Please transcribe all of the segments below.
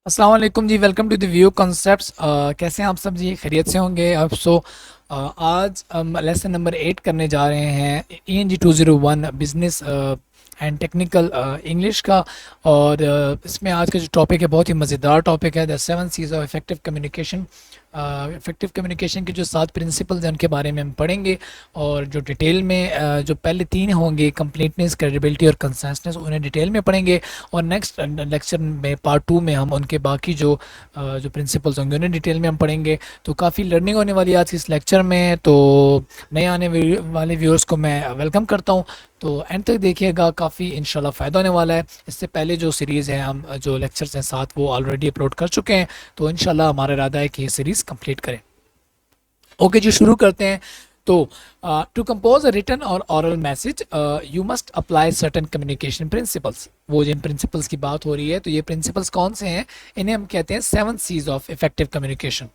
अस्सलाम वालेकुम जी। Welcome to the view concepts. कैसे हैं आप सब जी? खैरियत से होंगे आप? आज हम लेसन नंबर 8 करने जा रहे हैं ENG 201 business and technical English का। और इसमें आज का जो टॉपिक है बहुत ही मज़ेदार टॉपिक है, the 7 C's of effective communication. Effective communication के जो 7 प्रिंसिपल्स हैं उनके बारे में हम पढ़ेंगे। और जो डिटेल में जो पहले 3 होंगे, कंप्लीटनेस, क्रेडिबिलिटी और कंसिस्टेंस, उन्हें डिटेल में पढ़ेंगे। और नेक्स्ट लेक्चर में पार्ट 2 में हम उनके बाकी जो प्रिंसिपल्स होंगे उन्हें डिटेल में हम पढ़ेंगे। तो काफ़ी लर्निंग होने वाली है आज इस लेक्चर में। तो नए आने वाले व्यूअर्स को मैं वेलकम करता हूँ। तो एंड तक देखिएगा, काफ़ी इंशाल्लाह फ़ायदा होने वाला है। इससे पहले जो सीरीज़ है, हम जो लेक्चर्स हैं 7 वो ऑलरेडी अपलोड कर चुके हैं। तो इंशाल्लाह हमारा इरादा है कि ये सीरीज़ कंप्लीट करें। ओके जी, शुरू करते हैं। तो to compose a written or oral message you must apply certain communication principles. वो जिन प्रिंसिपल्स की बात हो रही है, तो ये प्रिंसिपल्स कौन से हैं? इन्हें हम कहते हैं 7 C's ऑफ इफेक्टिव कम्युनिकेशन।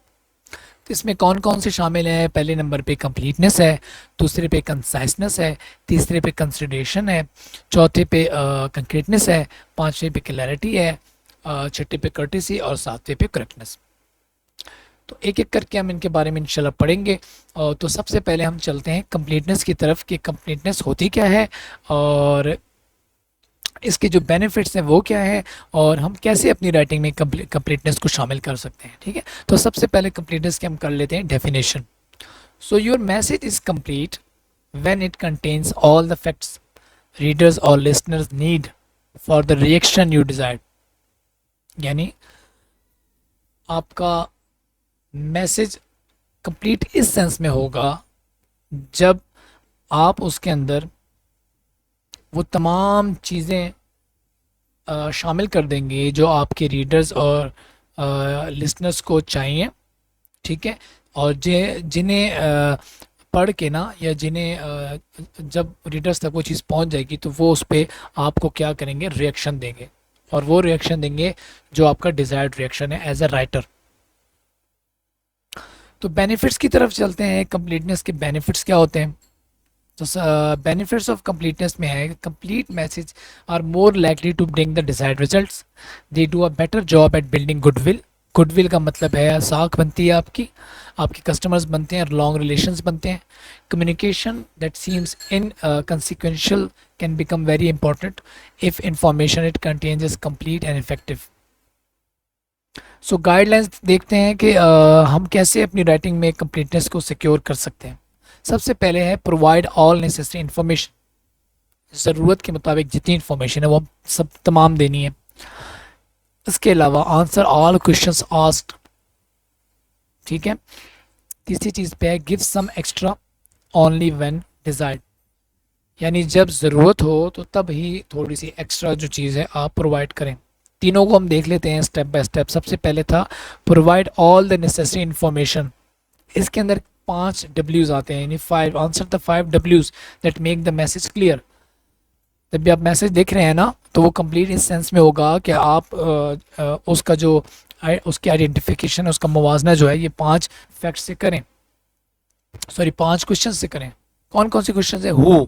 तो इसमें कौन कौन से शामिल हैं? पहले नंबर पे कंप्लीटनेस है, दूसरे पे कंसाइसनेस है, तीसरे पे कंसिडरेशन है, चौथे पे कंक्रीटनेस है, पांचवे पे क्लैरिटी है, छठे पे कर्टेसी और सातवें पे करेक्टनेस। तो एक एक करके हम इनके बारे में इंशाल्लाह पढ़ेंगे। तो सबसे पहले हम चलते हैं कंप्लीटनेस की तरफ कि कंप्लीटनेस होती क्या है और इसके जो बेनिफिट्स हैं वो क्या है, और हम कैसे अपनी राइटिंग में कंप्लीटनेस को शामिल कर सकते हैं। ठीक है, तो सबसे पहले कंप्लीटनेस की हम कर लेते हैं definition. So your message is complete when it contains all the facts readers और listeners need for the reaction you desire. यानी आपका मैसेज कंप्लीट इस सेंस में होगा जब आप उसके अंदर वो तमाम चीज़ें शामिल कर देंगे जो आपके रीडर्स और लिसनर्स को चाहिए। ठीक है, और जिन्हें पढ़ के ना, या जिन्हें जब रीडर्स तक वो चीज़ पहुंच जाएगी तो वो उस पर आपको क्या करेंगे? रिएक्शन देंगे। और वो रिएक्शन देंगे जो आपका डिज़ायर्ड रिएक्शन है एज अ राइटर। तो बेनिफिट्स की तरफ चलते हैं। कंप्लीटनेस के बेनिफिट्स क्या होते हैं? तो बेनिफिट्स ऑफ कंप्लीटनेस में है, complete message are more likely to bring the desired results. They do a better job at building goodwill. Goodwill का मतलब है साख बनती है आपकी, आपके कस्टमर्स बनते हैं, लॉन्ग रिलेशंस बनते हैं। Communication that seems in कंसिक्वेंशियल can become very important if information it contains is complete and effective. So guidelines देखते हैं कि हम कैसे अपनी राइटिंग में कंप्लीटनेस को सिक्योर कर सकते हैं। सबसे पहले है प्रोवाइड ऑल नेसेसरी इन्फॉर्मेशन। ज़रूरत के मुताबिक जितनी इन्फॉर्मेशन है वो सब तमाम देनी है। इसके अलावा आंसर ऑल क्वेश्चंस आस्क्ड। ठीक है, तीसरी चीज़ पे है give some extra only when desired. यानी जब ज़रूरत हो तो तब ही थोड़ी सी एक्स्ट्रा जो चीज़ है आप प्रोवाइड करें। तीनों को हम देख लेते हैं स्टेप बाय स्टेप। सबसे पहले था provide all the necessary information. इसके अंदर 5 W's आते हैं, यानी 5 answer the 5 W's that make the message clear. जब भी आप मैसेज देख रहे हैं ना, तो वो कंप्लीट इस सेंस में होगा कि आप उसका जो उसकी आइडेंटिफिकेशन, उसका मुवाजना जो है ये 5 फैक्ट से करें, सॉरी 5 क्वेश्चन से करें। कौन कौन से क्वेश्चन है? हु,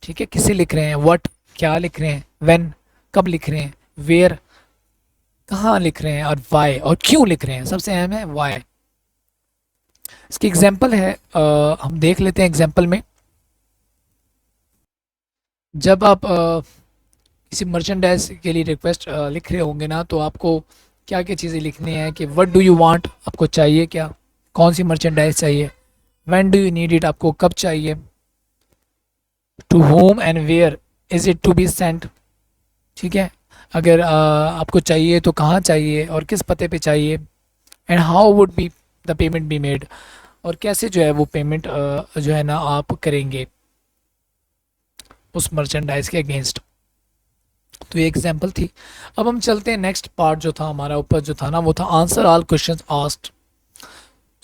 ठीक है, किसे लिख रहे हैं? व्हाट, क्या लिख रहे हैं? व्हेन, कब लिख रहे हैं? वेयर, कहाँ लिख रहे हैं? और वाई, और क्यों लिख रहे हैं। सबसे अहम है वाई। इसकी एग्जाम्पल है, हम देख लेते हैं एग्जाम्पल में। जब आप किसी मर्चेंडाइज के लिए रिक्वेस्ट लिख रहे होंगे ना, तो आपको क्या क्या चीज़ें लिखनी है कि व्हाट डू यू वांट, आपको चाहिए क्या, कौन सी मर्चेंडाइज चाहिए। When do you need it, आपको कब चाहिए। To whom and where is it to be sent. ठीक है, अगर आपको चाहिए तो कहाँ चाहिए और किस पते पे चाहिए। And how would be the payment be made, और कैसे जो है वो पेमेंट जो है ना आप करेंगे उस मर्चेंडाइज के अगेंस्ट। तो ये एग्जांपल थी। अब हम चलते हैं नेक्स्ट पार्ट जो था हमारा ऊपर जो था ना, वो था answer all questions asked.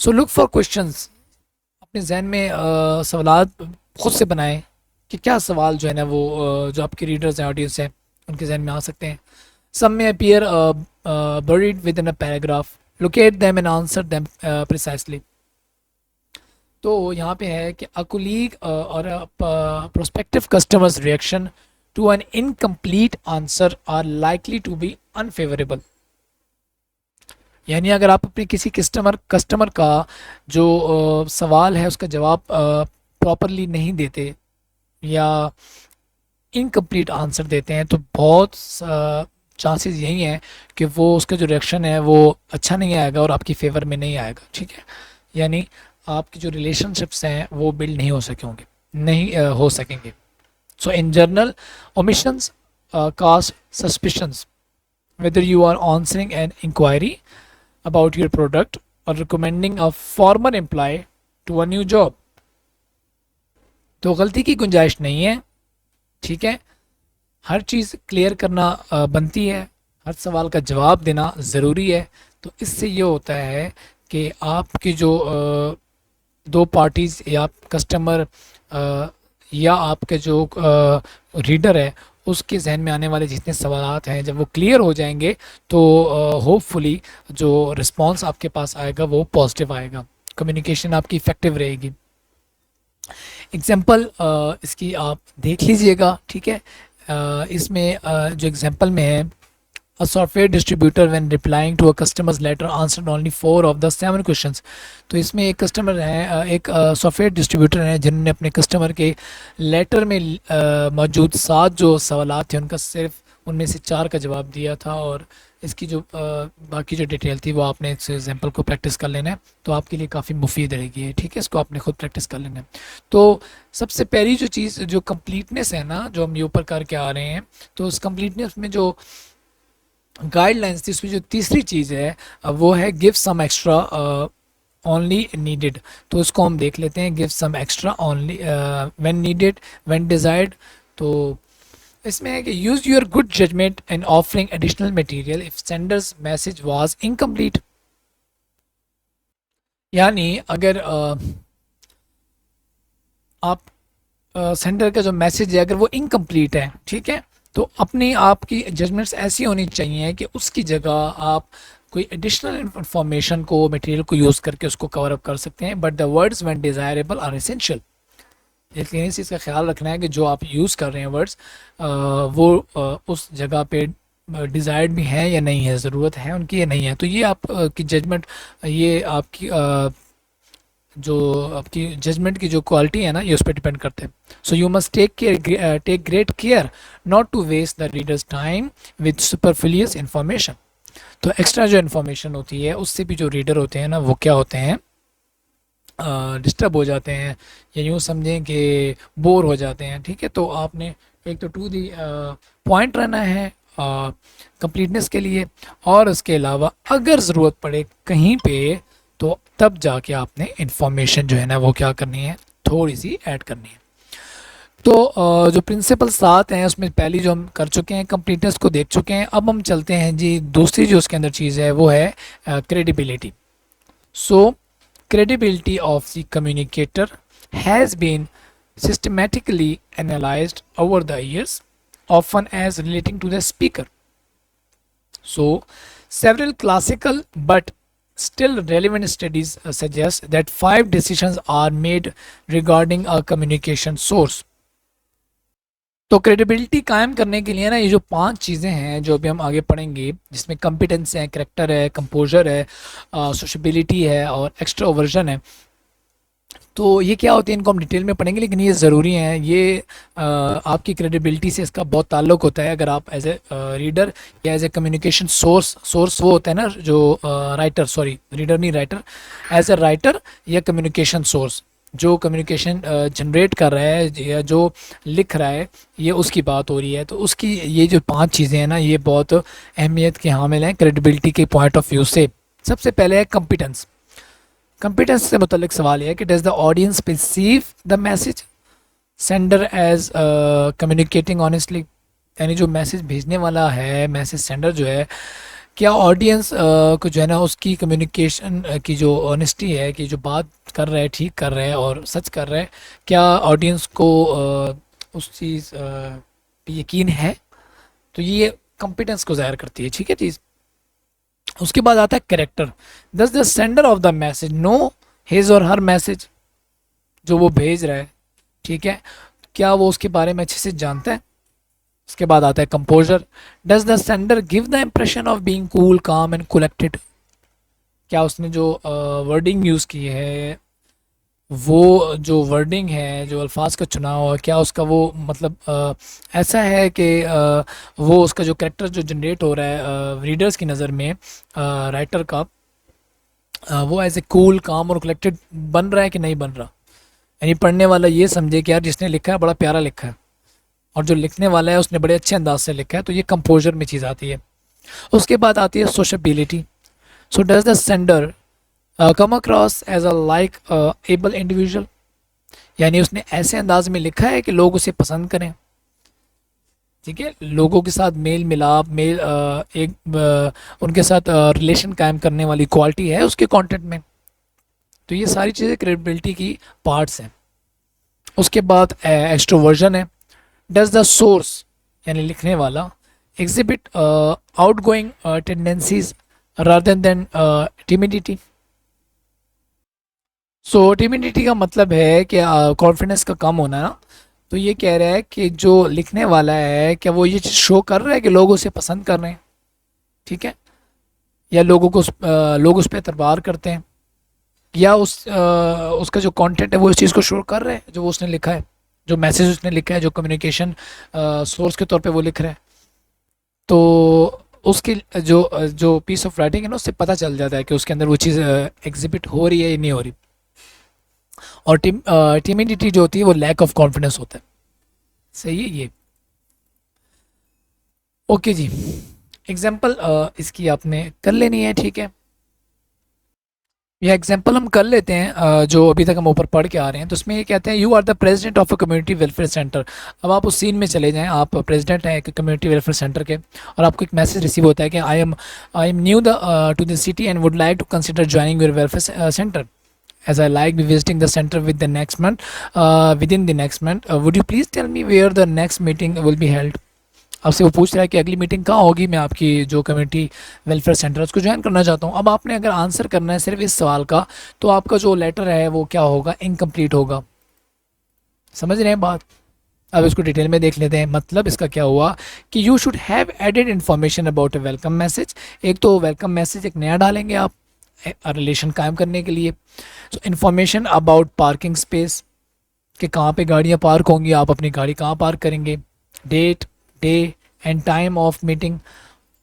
So look for questions. अपने जहन में सवालात खुद से बनाएं कि क्या सवाल जो है ना वो जो आपके रीडर्स हैं, ऑडियंस हैं, उनके जहन में आ सकते हैं। Some may appear buried within a paragraph, locate them and answer them precisely. तो यहाँ पे है कि a colleague or prospective customer's reaction to an incomplete answer are likely to be unfavourable. यानी अगर आप अपने किसी कस्टमर का जो सवाल है उसका जवाब प्रॉपरली नहीं देते या इनकम्प्लीट आंसर देते हैं तो बहुत चांसेस यही हैं कि वो उसका जो रिएक्शन है वो अच्छा नहीं आएगा और आपकी फेवर में नहीं आएगा, ठीक है। यानी आपकी जो रिलेशनशिप्स हैं वो बिल्ड नहीं हो सके होंगे, नहीं हो सकेंगे। So in general omissions cause suspicions whether you are answering an inquiry about your product or recommending a former employee to a new job। तो गलती की गुंजाइश नहीं है, ठीक है। हर चीज़ क्लियर करना बनती है, हर सवाल का जवाब देना ज़रूरी है। तो इससे ये होता है कि आपकी जो दो पार्टीज़ या कस्टमर या आपके जो रीडर है उसके जहन में आने वाले जितने सवालात हैं जब वो क्लियर हो जाएंगे तो होपफुली जो रिस्पांस आपके पास आएगा वो पॉजिटिव आएगा, कम्युनिकेशन आपकी इफ़ेक्टिव रहेगी। एग्जाम्पल इसकी आप देख लीजिएगा, ठीक है। इसमें जो एग्जाम्पल में है, a software distributor when replying to a customer's letter answered only 4 of the 7 questions। तो इसमें एक कस्टमर है, एक सॉफ्टवेयर डिस्ट्रीब्यूटर हैं जिन्होंने अपने कस्टमर के लेटर में मौजूद 7 जो सवालात थे उनका सिर्फ उनमें से 4 का जवाब दिया था। और इसकी जो बाकी जो डिटेल थी वो आपने इस एग्जाम्पल को प्रैक्टिस कर लेना है तो आपके लिए काफ़ी मुफीद रहेगी, ठीक है। इसको आपने खुद प्रैक्टिस कर लेना है। तो सबसे पहली जो चीज़ जो कंप्लीटनेस है ना, जो हम ये ऊपर करके आ रहे हैं, तो उस कंप्लीटनेस में जो गाइडलाइंस थी उसमें जो तीसरी चीज़ है वो है give some extra only needed. तो इसको हम देख लेते हैं, give some extra only when needed, when desired. तो इसमें है कि use your good judgement in offering additional material if sender's message was incomplete. यानी अगर आप सेंडर का जो मैसेज है अगर वो इनकम्प्लीट है, ठीक है, तो अपनी आपकी जजमेंट्स ऐसी होनी चाहिए कि उसकी जगह आप कोई एडिशनल इंफॉर्मेशन को मटेरियल को यूज़ करके उसको कवर अप कर सकते हैं। But the words when desirable are essential. लेकिन इस चीज़ का ख्याल रखना है कि जो आप यूज़ कर रहे हैं वर्ड्स वो उस जगह पे डिज़ायर्ड भी है या नहीं है, ज़रूरत है उनकी या नहीं है। तो ये आपकी जजमेंट, ये आपकी जो आपकी जजमेंट की जो क्वालिटी है ना ये उस पर डिपेंड करते हैं। So you must take great care not to waste the reader's time with superfluous information. तो एक्स्ट्रा जो इन्फॉर्मेशन होती है उससे भी जो रीडर होते हैं ना वो क्या होते हैं, डिस्टर्ब हो जाते हैं या यूँ समझें कि बोर हो जाते हैं, ठीक है। तो आपने एक तो टू दी पॉइंट रहना है कंप्लीटनेस के लिए, और उसके अलावा अगर ज़रूरत पड़े कहीं पे तो तब जाके आपने इंफॉर्मेशन जो है ना वो क्या करनी है, थोड़ी सी ऐड करनी है। तो जो प्रिंसिपल 7 हैं उसमें पहली जो हम कर चुके हैं, कंप्लीटनेस को देख चुके हैं। अब हम चलते हैं जी दूसरी जो उसके अंदर चीज़ है वो है credibility. So credibility of the communicator has been systematically analyzed over the years, often as relating to the speaker. So, several classical but still relevant studies suggest that 5 decisions are made regarding a communication source. तो credibility कायम करने के लिए ना ये जो 5 चीज़ें हैं जो अभी हम आगे पढ़ेंगे, जिसमें कॉम्पिटेंस है, करेक्टर है, कंपोजर है, सोशबिलिटी है और एक्स्ट्रोवर्जन है। तो ये क्या होती है इनको हम डिटेल में पढ़ेंगे, लेकिन ये ज़रूरी हैं। ये आपकी क्रेडिबिलिटी से इसका बहुत ताल्लुक़ होता है। अगर आप एज ए रीडर या एज ए कम्युनिकेशन सोर्स वो होता है ना जो राइटर, सॉरी रीडर नहीं राइटर, एज ए राइटर या कम्युनिकेशन सोर्स जो कम्युनिकेशन जनरेट कर रहा है या जो लिख रहा है, ये उसकी बात हो रही है। तो उसकी ये जो 5 चीज़ें हैं ना ये बहुत अहमियत के हामिल हैं क्रेडिबिलिटी के पॉइंट ऑफ व्यू से। सबसे पहले है कॉम्पिटेंस। कॉम्पिटेंस से मुतल्लिक सवाल है कि does the audience perceive the message sender as communicating honestly. यानी जो मैसेज भेजने वाला है, मैसेज सेंडर जो है, क्या ऑडियंस को जो है ना उसकी कम्युनिकेशन की जो ऑनेस्टी है कि जो बात कर रहा है ठीक कर रहा है और सच कर रहा है, क्या ऑडियंस को उस चीज़ पे यकीन है। तो ये कॉम्पिटेंस को ज़ाहिर करती है, ठीक है चीज़। उसके बाद आता है कैरेक्टर। दस the sender of the message know his और हर मैसेज, जो वो भेज रहा है, ठीक है, क्या वो उसके बारे में अच्छे से जानता है। उसके बाद आता है composer. Does the sender give the impression of being cool, काम एंड कलेक्टेड। क्या उसने जो वर्डिंग यूज़ की है, वो जो वर्डिंग है, जो अल्फाज का चुनाव है, क्या उसका वो मतलब ऐसा है कि वो उसका जो कैरेक्टर जो जनरेट हो रहा है रीडर्स की नज़र में, राइटर का, वो एज ए कूल काम और कलेक्टेड बन रहा है कि नहीं बन रहा। यानी पढ़ने वाला ये समझे कि यार जिसने लिखा है बड़ा प्यारा लिखा है, और जो लिखने वाला है उसने बड़े अच्छे अंदाज से लिखा है, तो ये कंपोजर में चीज़ आती है। उसके बाद आती है sociability. So does the sender come across as a likeable individual, यानी उसने ऐसे अंदाज में लिखा है कि लोग उसे पसंद करें। ठीक है, लोगों के साथ मेल मिलाप, उनके साथ रिलेशन कायम करने वाली क्वालिटी है उसके कंटेंट में। तो ये सारी चीज़ें क्रेडिबिलिटी की पार्ट्स हैं। उसके बाद एक्सट्रोवर्जन है। डज द सोर्स, यानी लिखने वाला, exhibit outgoing tendencies rather than timidity. So timidity का मतलब है कि कॉन्फिडेंस का कम होना ना। तो ये कह रहा है कि जो लिखने वाला है, क्या वो ये चीज़ शो कर रहा है कि लोग उसे पसंद कर रहे हैं, ठीक है, या लोग उस पर एतबार करते हैं, या उसका जो कंटेंट है वो इस चीज़ को शो कर रहा है जो वो उसने लिखा है, जो मैसेज उसने लिखा है, जो कम्युनिकेशन सोर्स के तौर पे वो लिख रहा है। तो उसकी जो पीस ऑफ राइटिंग है ना, उससे पता चल जाता है कि उसके अंदर वो चीज़ एग्जिबिट हो रही है या नहीं हो रही। और टिमिडिटी जो होती है वो लैक ऑफ कॉन्फिडेंस होता है। सही है ये। ओके जी, एग्जाम्पल इसकी आपने कर लेनी है, ठीक है। ये एग्जाम्पल हम कर लेते हैं जो अभी तक हम ऊपर पढ़ के आ रहे हैं। तो उसमें ये कहते हैं, you are the president of a community welfare centre. अब आप उस सीन में चले जाएं, आप प्रेसिडेंट हैं एक कम्युनिटी वेलफेयर सेंटर के, और आपको एक मैसेज रिसीव होता है कि I am new to the city and would like to consider joining your welfare centre, as I like be visiting the center with the next month, within the next month. Would you please tell me where the next meeting will be held? आपसे वो पूछ रहा है कि अगली meeting कहाँ होगी, मैं आपकी जो कम्युनिटी वेलफेयर सेंटर उसको ज्वाइन करना चाहता हूँ। अब आपने अगर आंसर करना है सिर्फ इस सवाल का, तो आपका जो लेटर है वो क्या होगा, इनकम्प्लीट होगा। समझ रहे हैं बात? अब इसको डिटेल में देख लेते हैं। मतलब इसका क्या हुआ कि you should have added information about a welcome message. एक तो वेलकम मैसेज एक नया डालेंगे आप रिलेशन कायम करने के लिए। So information about parking space, कि कहाँ पे गाड़ियाँ पार्क होंगी, आप अपनी गाड़ी कहाँ पार्क करेंगे। Date, day and time of meeting,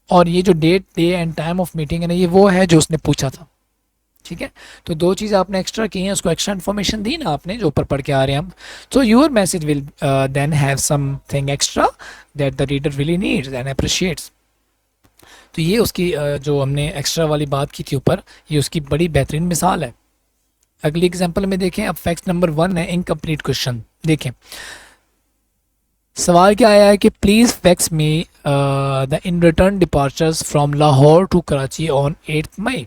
और ये जो date, day and time of meeting है ना, ये वो है जो उसने पूछा था। ठीक है, तो दो चीज़ आपने एक्स्ट्रा की हैं, उसको एक्स्ट्रा इन्फॉर्मेशन दी ना आपने, जो ऊपर पढ़ के आ रहे हैं हम। So your message will then have something extra that the reader really needs and appreciates. तो ये उसकी जो हमने एक्स्ट्रा वाली बात की थी ऊपर, ये उसकी बड़ी बेहतरीन मिसाल है। अगली एग्जांपल में देखें, अब फैक्ट नंबर 1 है इनकम्प्लीट क्वेश्चन। देखें सवाल क्या आया है कि please fax me the in return departures from Lahore to Karachi on 8 May.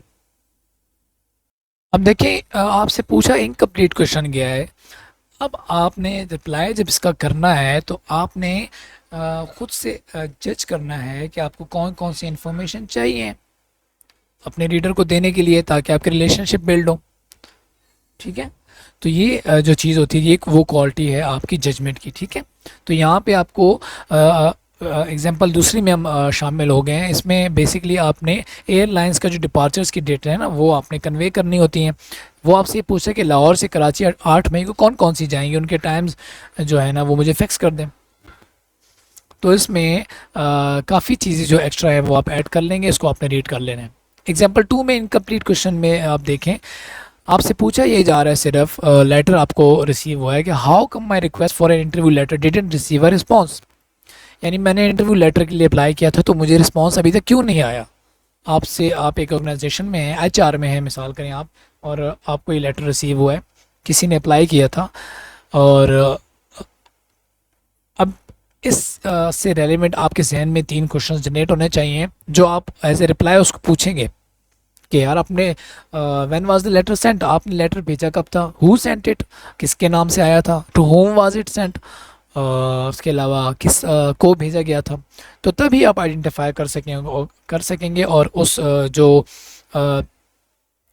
अब देखें आपसे पूछा इनकम्प्लीट क्वेश्चन गया है। अब आपने रिप्लाई जब इसका करना है तो आपने खुद से जज करना है कि आपको कौन कौन सी इन्फॉर्मेशन चाहिए अपने रीडर को देने के लिए, ताकि आपकी रिलेशनशिप बिल्ड हो। ठीक है, तो ये जो चीज़ होती है, ये एक वो क्वालिटी है आपकी जजमेंट की। ठीक है, तो यहाँ पे आपको एग्जांपल दूसरी में हम शामिल हो गए हैं। इसमें बेसिकली आपने एयरलाइंस का जो डिपार्चर्स की डेट है ना, वो आपने कन्वे करनी होती हैं। वो आपसे ये पूछे कि लाहौर से कराची 8 मई को कौन कौन सी जाएंगी, उनके टाइम्स जो है ना वो मुझे फिक्स कर दें। तो इसमें काफ़ी चीज़ें जो एक्स्ट्रा है वो आप ऐड कर लेंगे, इसको आपने रीड कर लेना है। एग्जाम्पल 2 में इनकम्प्लीट क्वेश्चन में आप देखें, आपसे पूछा ये जा रहा है सिर्फ लेटर आपको रिसीव हुआ है कि how come my request for an interview letter didn't receive a response. यानी मैंने इंटरव्यू लेटर के लिए अप्लाई किया था तो मुझे रिस्पॉन्स अभी तक क्यों नहीं आया। आपसे आप एक ऑर्गेनाइजेशन में हैं, HR में हैं मिसाल करें आप, और आपको ये लेटर रिसीव हुआ है, किसी ने अप्लाई किया था, और अब इस से रेलिवेंट आपके जहन में 3 क्वेश्चन जनरेट होने चाहिए जो आप एज ए रिप्लाई उसको पूछेंगे कि यार आपने when was the letter sent, आपने लेटर भेजा कब था, हु सेंट इट, किसके नाम से आया था, to whom was it sent, उसके अलावा किस को भेजा गया था। तो तभी आप आइडेंटिफाई कर सकेंगे और उस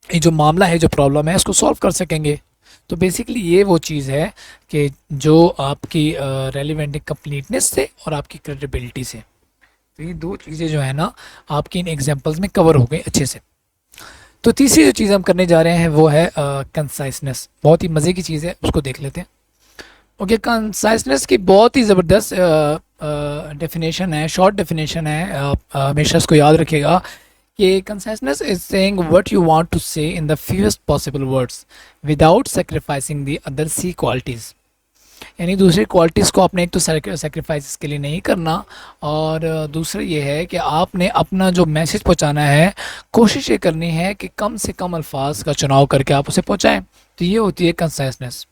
ये जो मामला है, जो प्रॉब्लम है, इसको सॉल्व कर सकेंगे। तो बेसिकली ये वो चीज़ है कि जो आपकी रेलिवेंट कंप्लीटनेस से और आपकी क्रेडिबिलिटी से, तो ये 2 चीज़ें जो है ना आपकी इन एग्जांपल्स में कवर हो गई अच्छे से। तो तीसरी जो चीज़ हम करने जा रहे हैं वो है कंसाइसनेस। बहुत ही मज़े की चीज़ है, उसको देख लेते हैं। ओके, कंसाइसनेस की बहुत ही ज़बरदस्त डेफिनेशन है, शॉर्ट डेफिनेशन है। आप हमेशा इसको याद रखिएगा कि conciseness is saying what you want to say in the fewest possible words without sacrificing the other C qualities. यानी दूसरी क्वालिटीज़ को आपने एक तो सेक्रीफाइस के लिए नहीं करना, और दूसरा ये है कि आपने अपना जो मैसेज पहुंचाना है कोशिश ये करनी है कि कम से कम अल्फाज का चुनाव करके आप उसे पहुंचाएं। तो ये होती है कंसाइसनेस।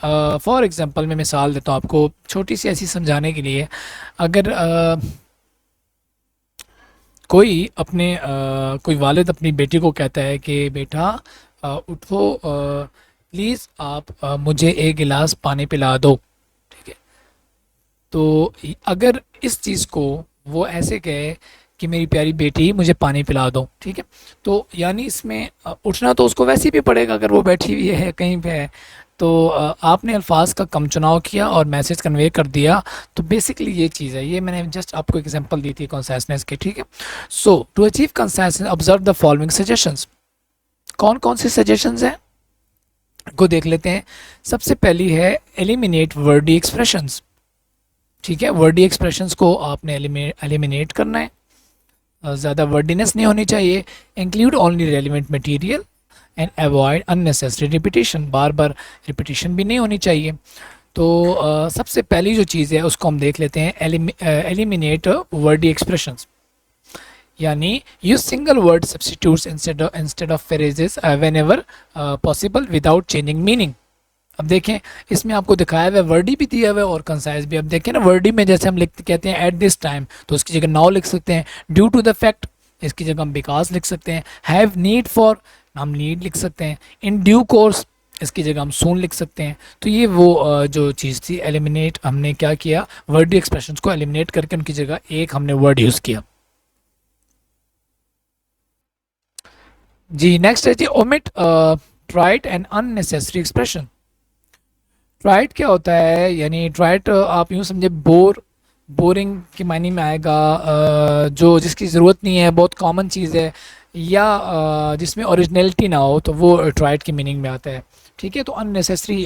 फॉर एग्ज़ाम्पल मैं मिसाल देता हूँ आपको छोटी सी ऐसी समझाने के लिए। अगर कोई वालिद अपनी बेटी को कहता है कि बेटा उठो, प्लीज़ आप मुझे एक गिलास पानी पिला दो, ठीक है। तो अगर इस चीज़ को वो ऐसे कहे कि मेरी प्यारी बेटी मुझे पानी पिला दो, ठीक है, तो यानी इसमें उठना तो उसको वैसे भी पड़ेगा अगर वो बैठी हुई है कहीं पे है। तो आपने अल्फाज का कम चुनाव किया और मैसेज कन्वे कर दिया। तो बेसिकली ये चीज़ है, ये मैंने जस्ट आपको एग्जांपल दी थी कंसाइसनेस की, ठीक है। So to achieve conciseness observe the following suggestions. कौन कौन से सजेशंस हैं को देख लेते हैं। सबसे पहली है एलिमिनेट वर्डी एक्सप्रेशंस, ठीक है। वर्डी एक्सप्रेशंस को आपने एलिमिनेट करना है, ज़्यादा वर्डीनेस नहीं होनी चाहिए। Include only relevant material and avoid unnecessary repetition, bar bar repetition भी नहीं होनी चाहिए। तो सबसे पहली जो चीज़ है उसको हम देख लेते हैं, एलिमिनेट वर्डी एक्सप्रेशंस। यानी use single word substitutes instead of phrases whenever possible without changing meaning. अब देखें इसमें आपको दिखाया हुआ है, वर्डी भी दिया हुआ है और कंसाइज भी। अब देखें ना, वर्डी में जैसे हम लिखते कहते हैं एट दिस टाइम, तो उसकी जगह नाउ लिख सकते हैं। ड्यू टू द फैक्ट इसकी जगह हम बिकॉज लिख सकते हैं। हैव नीड फॉर हम नीड लिख सकते हैं। इन ड्यू कोर्स इसकी जगह हम सून लिख सकते हैं। तो ये वो जो चीज़ थी, एलिमिनेट, हमने क्या किया, वर्डी एक्सप्रेशंस को एलिमिनेट करके उनकी जगह एक हमने वर्ड यूज़ किया। जी नेक्स्ट है जी ओमिट ट्राइट एंड अननेसेसरी एक्सप्रेशन। ट्राइट क्या होता है, यानी ट्राइट आप यूँ समझे बोरिंग के मायने में आएगा, जो जिसकी ज़रूरत नहीं है, बहुत कॉमन चीज़ है, या जिसमें ओरिजिनलिटी ना हो, तो वो ट्राइट की मीनिंग में आता है, ठीक है। तो अननेसेसरी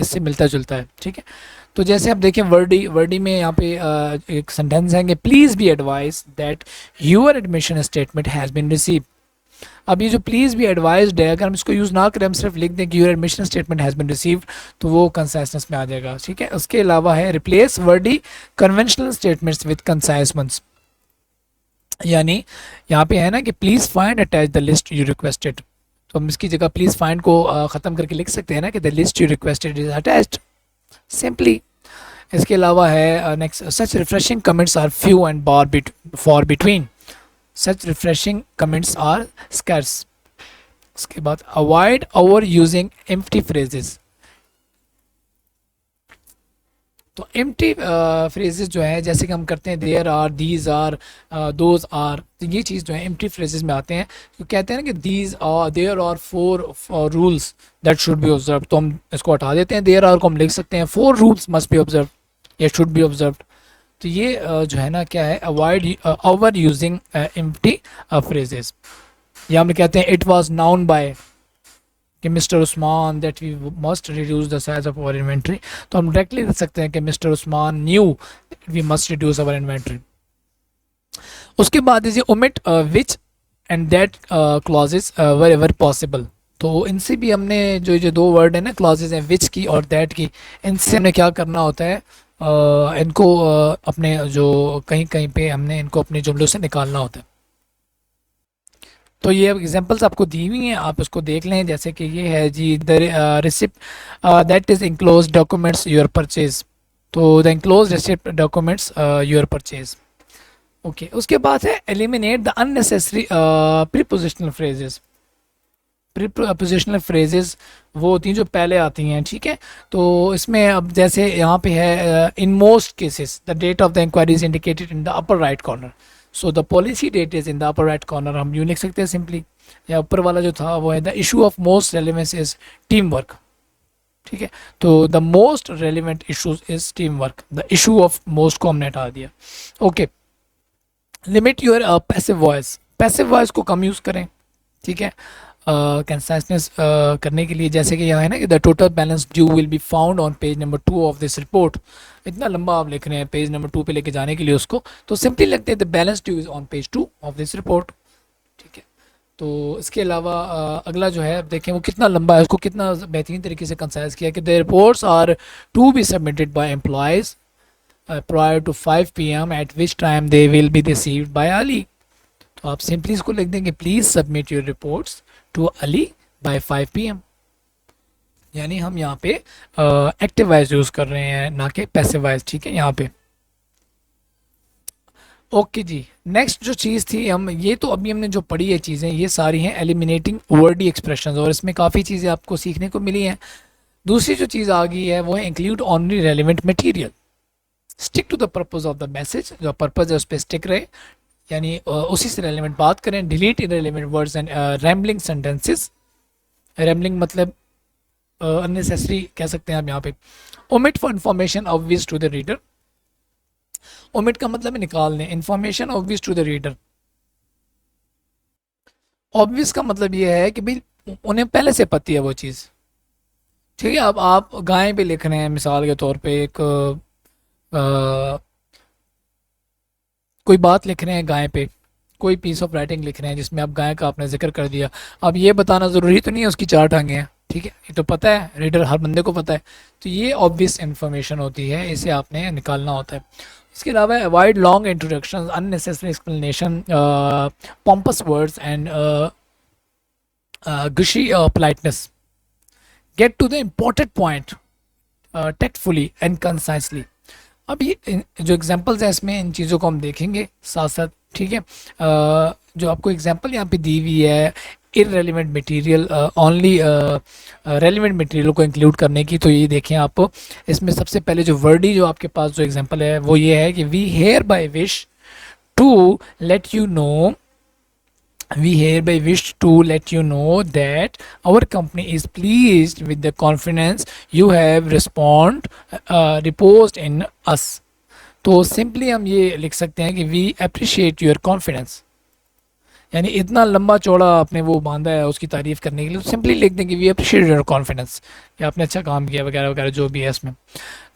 इससे मिलता जुलता है, ठीक है। तो जैसे आप देखें वर्डी में यहाँ पे एक सेंटेंस है कि please be advise that your admission statement has been receive. अब ये जो प्लीज़ भी एडवाइज्ड है, अगर हम इसको यूज़ ना करें, हम सिर्फ लिख दें कि your admission statement has been received, तो वो कंसाइसनेस में आ जाएगा, ठीक है। उसके अलावा है replace wordy conventional statements with concise ones. यानी यहाँ पे है ना कि please find attach the list you requested, तो हम इसकी जगह प्लीज़ फाइंड को ख़त्म करके लिख सकते हैं ना कि the list you requested is attached, simply. इसके अलावा है next, such refreshing comments are few and far between. Such refreshing comments are scarce. उसके बाद avoid over using empty phrases. तो एम्प्टी फ्रेजेस जो है, जैसे कि हम करते हैं there are, these are, those are, तो ये चीज़ जो है एम्प्टी फ्रेजेस में आते हैं। तो कहते हैं ना कि these are, there are 4 rules that should be observe, तो हम इसको हटा देते हैं, देयर आर को हम लिख सकते हैं 4 रूल्स मस्ट बी ऑब्जर्व या शुड बी ऑब्जर्व। तो ये जो है ना क्या है, avoid over using empty phrases. या हम कहते हैं इट वाज नाउन बाय कि Mr Usman that we must reduce the size of our inventory, तो हम डायरेक्टली लिख सकते हैं कि Mr Usman knew we must reduce our inventory. उसके बाद is omit which and that clauses wherever possible. तो इनसे भी हमने जो 2 वर्ड है ना, क्लॉजेज हैं विच की और दैट की, इनसे हमने क्या करना होता है, इनको अपने जो कहीं कहीं पे हमने इनको अपने जुमलों से निकालना होता है। तो ये एग्जांपल्स आपको दी हुई हैं, आप इसको देख लें। जैसे कि ये है जी, the receipt that is enclose documents your purchase, तो the enclose receipt documents your purchase. Okay, उसके बाद है eliminate the unnecessary prepositional phrases. Prepositional phrases वो होती हैं जो पहले आती हैं, ठीक है। तो इसमें अब जैसे यहाँ पे है in most cases the date of the inquiry is indicated in the upper right corner, so the policy date is in the upper right corner, हम यूँ लिख सकते हैं सिंपली। या ऊपर वाला जो था वो है the issue of most relevance is team work, ठीक है। तो the most relevant issues is team work, the issue of most को हमने हटा दिया। Okay, limit your passive voice. Passive voice को कम यूज़ करें, ठीक है, कंसाइसनेस करने के लिए। जैसे कि यहाँ है ना कि the total balance due will be found on page number 2 of this report. इतना लंबा आप लिख रहे हैं पेज नंबर 2 पे लेके जाने के लिए उसको, तो सिंपली लगते हैं the balance due is on page 2 of this report, ठीक है। तो इसके अलावा अगला जो है, अब देखें वो कितना लंबा है, उसको कितना बेहतरीन तरीके से कंसाइज किया कि the reports are to be submitted by employees prior to 5 p.m. at which time they will be received by Ali। तो आप सिंपली इसको लिख देंगे please submit your reports to Ali by 5 p.m। यानी हम यहाँ पे एक्टिव वॉइस यूज़ कर रहे हैं ना कि पैसिव वॉइस, ठीक है यहाँ पे। ओके जी, नेक्स्ट जो चीज़ थी, हम ये तो अभी हमने जो पढ़ी है चीज़ें ये सारी हैं एलिमिनेटिंग वर्डी एक्सप्रेशंस, और इसमें काफ़ी चीज़ें आपको सीखने को मिली हैं। दूसरी जो चीज़ आ गई है वो है include only relevant material, stick to the purpose of the message, जो पर्पज है उस पर स्टिक रहे, यानी उसी से रेलिवेंट बात करें। Delete irrelevant words and rambling sentences, rambling मतलब अननेसेसरी कह सकते हैं आप यहाँ पे। Omit for information obvious to the reader, omit का मतलब है निकाल दें, information obvious to the reader. Obvious का मतलब ये है कि भाई उन्हें पहले से पता है वो चीज़, ठीक है। अब आप गाय पे लिख रहे हैं मिसाल के तौर पे, एक कोई बात लिख रहे हैं गाय पे, कोई पीस ऑफ राइटिंग लिख रहे हैं जिसमें आप गाय का आपने जिक्र कर दिया। अब ये बताना ज़रूरी तो नहीं है उसकी 4 टांगें हैं, ठीक है, ये तो पता है, रीडर हर बंदे को पता है। तो ये ऑब्वियस इन्फॉर्मेशन होती है, इसे आपने निकालना होता है। इसके अलावा avoid long introduction, unnecessary explanation, pompous words and gushy politeness, get to the important point tactfully and concisely. अब ये जो एग्जांपल्स हैं इसमें इन चीज़ों को हम देखेंगे साथ साथ, ठीक है। जो आपको एग्जांपल यहाँ पे दी हुई है irrelevant material, only relevant material को इंक्लूड करने की, तो ये देखें आप, इसमें सबसे पहले जो वर्डी जो आपके पास जो एग्जांपल है वो ये है कि we hereby wish to let you know, we hereby wish to let you know that our company is pleased with the confidence you have reposed in us। तो सिंपली हम ये लिख सकते हैं कि we appreciate your confidence, यानी इतना लंबा चौड़ा आपने वो बांधा है उसकी तारीफ़ करने के लिए, तो सिंपली लिख दें कि वी अप्रिशिएट योर कॉन्फिडेंस, कि आपने अच्छा काम किया वगैरह वगैरह जो भी है इसमें।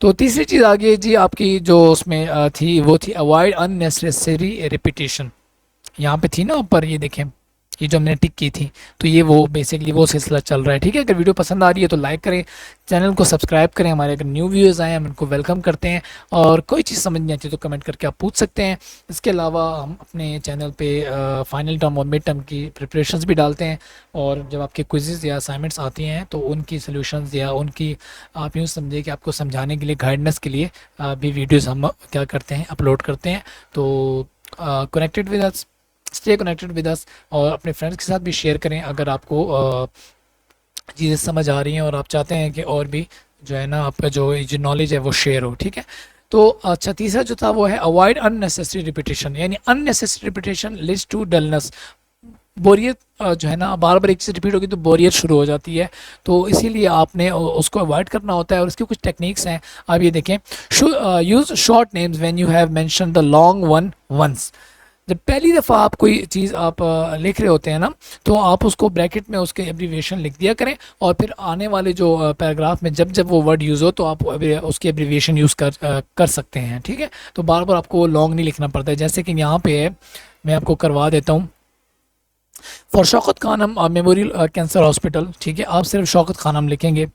तो तीसरी चीज़ आ गई जी आपकी जो उसमें थी वो थी अवॉइड अननेसेसरी रिपीटेशन। यहाँ पे थी ना ऊपर, ये देखें ये जो हमने टिक की थी, तो ये वो बेसिकली वो सिलसिला चल रहा है, ठीक है। अगर वीडियो पसंद आ रही है तो लाइक करें, चैनल को सब्सक्राइब करें, हमारे अगर न्यू व्यूअर्स आए हम उनको वेलकम करते हैं, और कोई चीज़ समझ नहीं आती तो कमेंट करके आप पूछ सकते हैं। इसके अलावा हम अपने चैनल पे फाइनल टर्म और मिड टर्म की प्रिपरेशंस भी डालते हैं, और जब आपके क्विज़ेज़ या असाइनमेंट्स आती हैं तो उनकी सोल्यूशंस या उनकी आप यूँ समझिए कि आपको समझाने के लिए, गाइडेंस के लिए भी वीडियोज़ हम क्या करते हैं अपलोड करते हैं। तो connected with us, stay connected with us, और अपने फ्रेंड्स के साथ भी शेयर करें अगर आपको चीज़ें समझ आ रही हैं और आप चाहते हैं कि और भी जो है ना आपका जो नॉलेज है वो शेयर हो, ठीक है। तो अच्छा, तीसरा जो था वो है अवॉइड अननेसेसरी रिपीटेशन, यानी unnecessary repetition leads to dullness, बोरियत जो है ना, बार बार एक चीज़ रिपीट होगी तो बोरियत शुरू हो जाती है, तो इसीलिए आपने उसको अवॉइड करना होता है। और इसकी कुछ टेक्निक्स हैं, आप ये देखें, use short names when you have mention the long one once. जब पहली दफ़ा आप कोई चीज़ आप लिख रहे होते हैं ना, तो आप उसको ब्रैकेट में उसके एब्रीविएशन लिख दिया करें, और फिर आने वाले जो पैराग्राफ में जब जब वो वर्ड यूज़ हो तो आप उसकी एब्रीविएशन यूज़ कर सकते हैं, ठीक है। तो बार बार आपको लॉन्ग नहीं लिखना पड़ता है, जैसे कि यहाँ पे है, मैं आपको करवा देता हूँ। For Shaukat Khanum memorial cancer hospital, ठीक है, आप सिर्फ शौकत खानम लिखेंगे,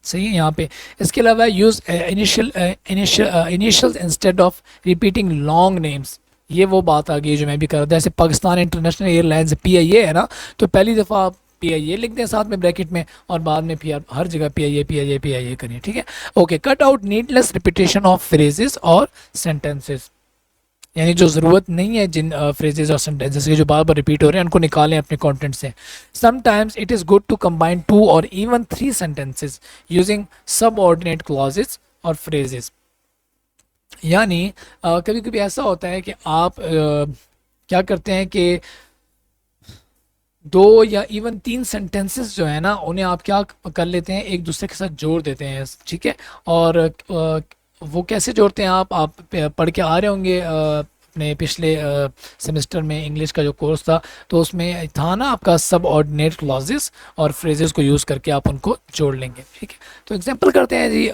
सही है यहाँ पे। इसके अलावा use initial instead of repeating long names, ये वो बात आ गई जो मैं भी कर रहा था। जैसे पाकिस्तान इंटरनेशनल एयरलाइंस PIA है ना, तो पहली दफ़ा आप PIA लिख दें साथ में ब्रैकेट में, और बाद में फिर हर जगह PIA करें, ठीक है। Okay, cut out needless repetition of phrases और सेंटेंसेस, यानी जो ज़रूरत नहीं है जिन फ्रेजेस और सेंटेंसेस के जो बार बार रिपीट हो रहे हैं उनको निकालें अपने कंटेंट से। Sometimes it is good to combine 2 और even 3 sentences using subordinate clauses और फ्रेजेस, यानी कभी कभी ऐसा होता है कि आप क्या करते हैं कि 2 या इवन 3 सेंटेंसेस जो है ना उन्हें आप क्या कर लेते हैं, एक दूसरे के साथ जोड़ देते हैं, ठीक है। और वो कैसे जोड़ते हैं, आप पढ़ के आ रहे होंगे अपने पिछले सेमेस्टर में इंग्लिश का जो कोर्स था, तो उसमें था ना आपका सब ऑर्डिनेट क्लॉजेस और फ्रेजेस को यूज़ करके आप उनको जोड़ लेंगे। ठीक है, तो एग्जांपल करते हैं जी,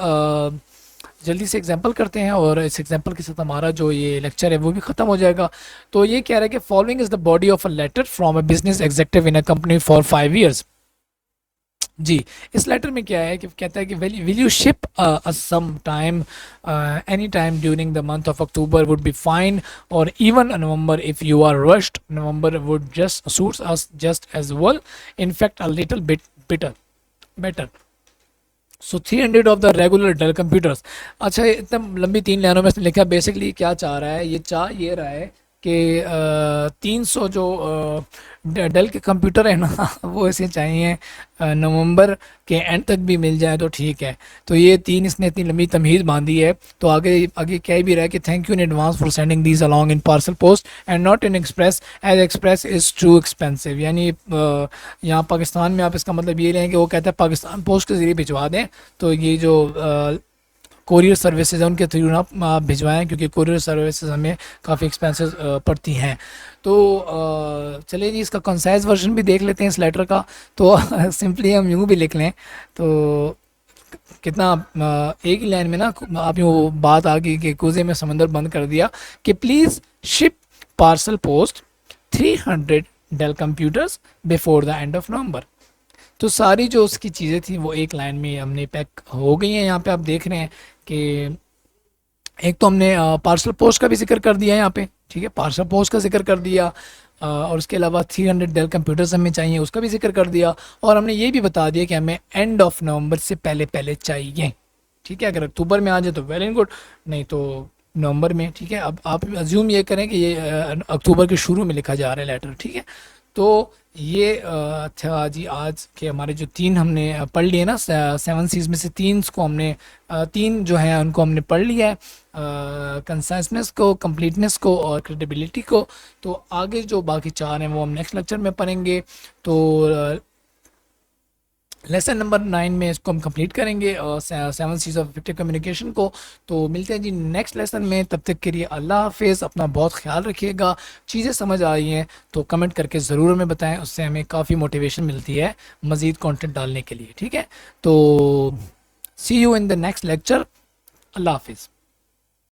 जल्दी से एग्जांपल करते हैं और इस एग्जांपल के साथ हमारा जो ये लेक्चर है वो भी ख़त्म हो जाएगा। तो ये कह रहा है कि following is the body of a letter from a business executive in a company for 5 years। जी, इस लेटर में क्या है कि कहता है कि will you ship some time any time during the month of October would be fine, और even November if you are rushed, November would just suits us just as well, in fact a little bit better. So 300 of the regular Dell computers. अच्छा, इतना लंबी 3 लाइनों में इसने लिखा, basically क्या चाह रहा है, ये चाह ये रहा है कि 300 जो डेल के कंप्यूटर है ना वो इसे चाहिए नवंबर के एंड तक भी मिल जाए तो ठीक है। तो ये इसने इतनी लंबी तमहीद बांधी है। तो आगे आगे कह भी रहा है कि thank you in advance for sending these along in parcel post and not in express, as express is too expensive. यानी यहाँ पाकिस्तान में आप इसका मतलब ये लें कि वो कहता है पाकिस्तान पोस्ट के ज़रिए भिजवा दें, तो ये जो कोरियर सर्विसेज है उनके थ्रू ना आप भिजवाएं, क्योंकि कोरियर सर्विसेज हमें काफ़ी एक्सपेंसिव पड़ती हैं। तो चलिए जी, इसका कंसाइज वर्जन भी देख लेते हैं इस लेटर का। तो सिंपली हम यूँ भी लिख लें तो कितना एक ही लाइन में ना आप यूँ बात आ गई कि कुएं में समंदर बंद कर दिया कि please ship parcel post 300 Dell computers before the end of November. तो सारी जो उसकी चीज़ें थी वो एक लाइन में हमने पैक हो गई हैं। यहाँ पे आप देख रहे हैं कि एक तो हमने पार्सल पोस्ट का भी जिक्र कर दिया है यहाँ पे, ठीक है, पार्सल पोस्ट का जिक्र कर दिया, और उसके अलावा 300 डेल कंप्यूटर्स हमें चाहिए उसका भी जिक्र कर दिया, और हमने ये भी बता दिया कि हमें एंड ऑफ नवंबर से पहले पहले चाहिए। ठीक है, अगर अक्टूबर में आ जाए तो वेल एंड गुड, नहीं तो नवंबर में। ठीक है, अब आप अज्यूम ये करें कि ये अक्टूबर के शुरू में लिखा जा रहा है लेटर। ठीक है, तो ये था जी आज के हमारे जो 3 हमने पढ़ लिए ना 7 सीज में से 3 को हमने 3 जो है उनको हमने पढ़ लिया है, कंसाइसनेस को, कंप्लीटनेस को और क्रेडिबिलिटी को। तो आगे जो बाकी 4 हैं वो हम नेक्स्ट लेक्चर में पढ़ेंगे। तो लेसन नंबर 9 में इसको हम कंप्लीट करेंगे और 7 सीज ऑफ इफेक्टिव कम्युनिकेशन को। तो मिलते हैं जी नेक्स्ट लेसन में, तब तक के लिए अल्लाह हाफिज़, अपना बहुत ख्याल रखिएगा। चीज़ें समझ आ रही हैं तो कमेंट करके ज़रूर हमें बताएं, उससे हमें काफ़ी मोटिवेशन मिलती है मज़ीद कंटेंट डालने के लिए। ठीक है, तो see you in the next lecture. अल्लाह हाफिज़।